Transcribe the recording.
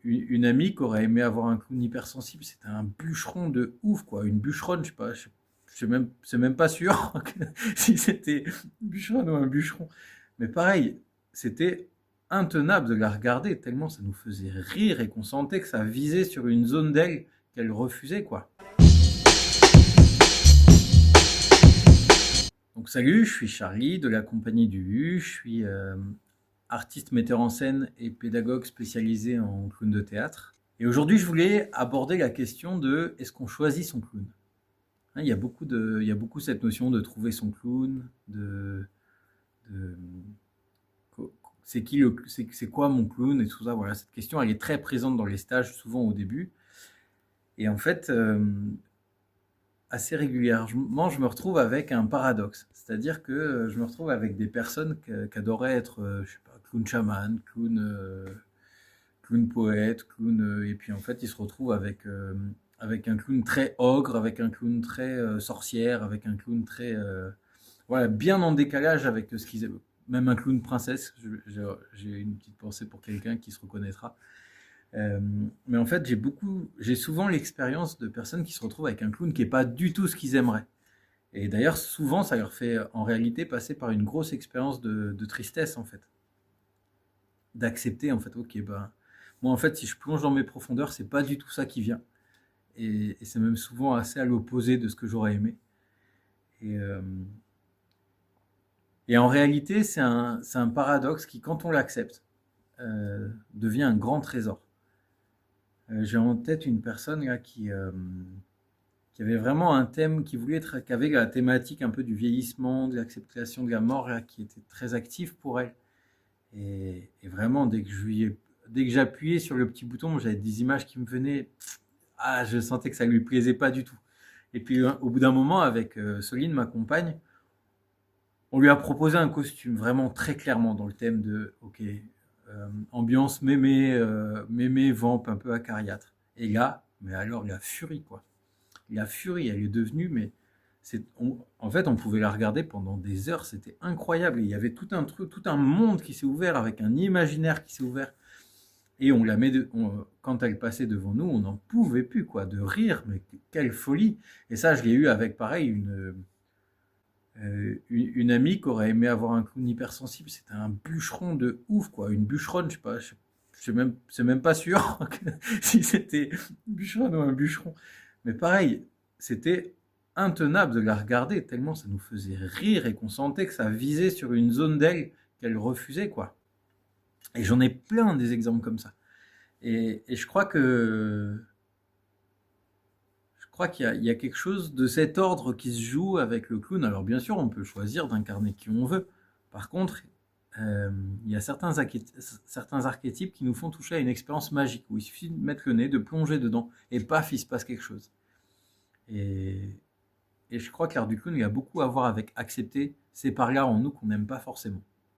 une amie qui aurait aimé avoir un clown hypersensible. C'était un bûcheron de ouf, quoi. Une bûcheronne, je sais pas, c'est même pas sûr si c'était une bûcheronne ou un bûcheron. Mais pareil, c'était intenable de la regarder tellement ça nous faisait rire et qu'on sentait que ça visait sur une zone d'elle qu'elle refusait, quoi. Donc salut, je suis Charlie de la compagnie du U, je suis artiste, metteur en scène et pédagogue spécialisé en clown de théâtre. Et aujourd'hui, je voulais aborder la question de est-ce qu'on choisit son clown. Hein, il y a beaucoup cette notion de trouver son clown, de c'est quoi mon clown et tout ça. Voilà, cette question, elle est très présente dans les stages, souvent au début. Et en fait, assez régulièrement, je me retrouve avec un paradoxe. C'est-à-dire que je me retrouve avec des personnes qui adoraient être, je sais pas, clown chaman, clown poète, clown, et puis en fait, ils se retrouvent avec un clown très ogre, avec un clown très sorcière, avec un clown très, voilà, bien en décalage avec ce qu'ils aiment. Même un clown princesse, j'ai une petite pensée pour quelqu'un qui se reconnaîtra. Euh, mais en fait, j'ai souvent l'expérience de personnes qui se retrouvent avec un clown qui est pas du tout ce qu'ils aimeraient. Et d'ailleurs, souvent, ça leur fait en réalité passer par une grosse expérience de tristesse, en fait. D'accepter, en fait, ok, ben, moi, en fait, si je plonge dans mes profondeurs, c'est pas du tout ça qui vient. Et c'est même souvent assez à l'opposé de ce que j'aurais aimé. Et, euh, et en réalité, c'est un paradoxe qui, quand on l'accepte, devient un grand trésor. J'ai en tête une personne là qui avait vraiment un thème qui avait la thématique un peu du vieillissement, de l'acceptation de la mort, là, qui était très active pour elle. Et vraiment, dès que j'appuyais sur le petit bouton, j'avais des images qui me venaient. Ah, je sentais que ça lui plaisait pas du tout. Et puis, au bout d'un moment, avec Soline, ma compagne, on lui a proposé un costume vraiment très clairement dans le thème de, ok, ambiance mémé, vamp, un peu acariâtre. Et là, mais alors la furie, quoi. La furie, elle est devenue, mais en fait, on pouvait la regarder pendant des heures, c'était incroyable. Et il y avait tout un truc, tout un monde qui s'est ouvert avec un imaginaire qui s'est ouvert. Et quand elle passait devant nous, on n'en pouvait plus, quoi, de rire, mais quelle folie. Et ça, je l'ai eu avec, pareil, une amie qui aurait aimé avoir un clown hypersensible. C'était un bûcheron de ouf, quoi. Une bûcheronne, je sais pas, c'est même pas sûr si c'était une bûcheronne ou un bûcheron. Mais pareil, c'était intenable de la regarder tellement ça nous faisait rire et qu'on sentait que ça visait sur une zone d'elle qu'elle refusait, quoi. Et j'en ai plein des exemples comme ça. Et je crois il y a quelque chose de cet ordre qui se joue avec le clown. Alors bien sûr, on peut choisir d'incarner qui on veut. Par contre, il y a certains archétypes qui nous font toucher à une expérience magique, où il suffit de mettre le nez, de plonger dedans, et paf, il se passe quelque chose. Et, et je crois que l'art du clown, il a beaucoup à voir avec accepter ces parts-là en nous qu'on n'aime pas forcément.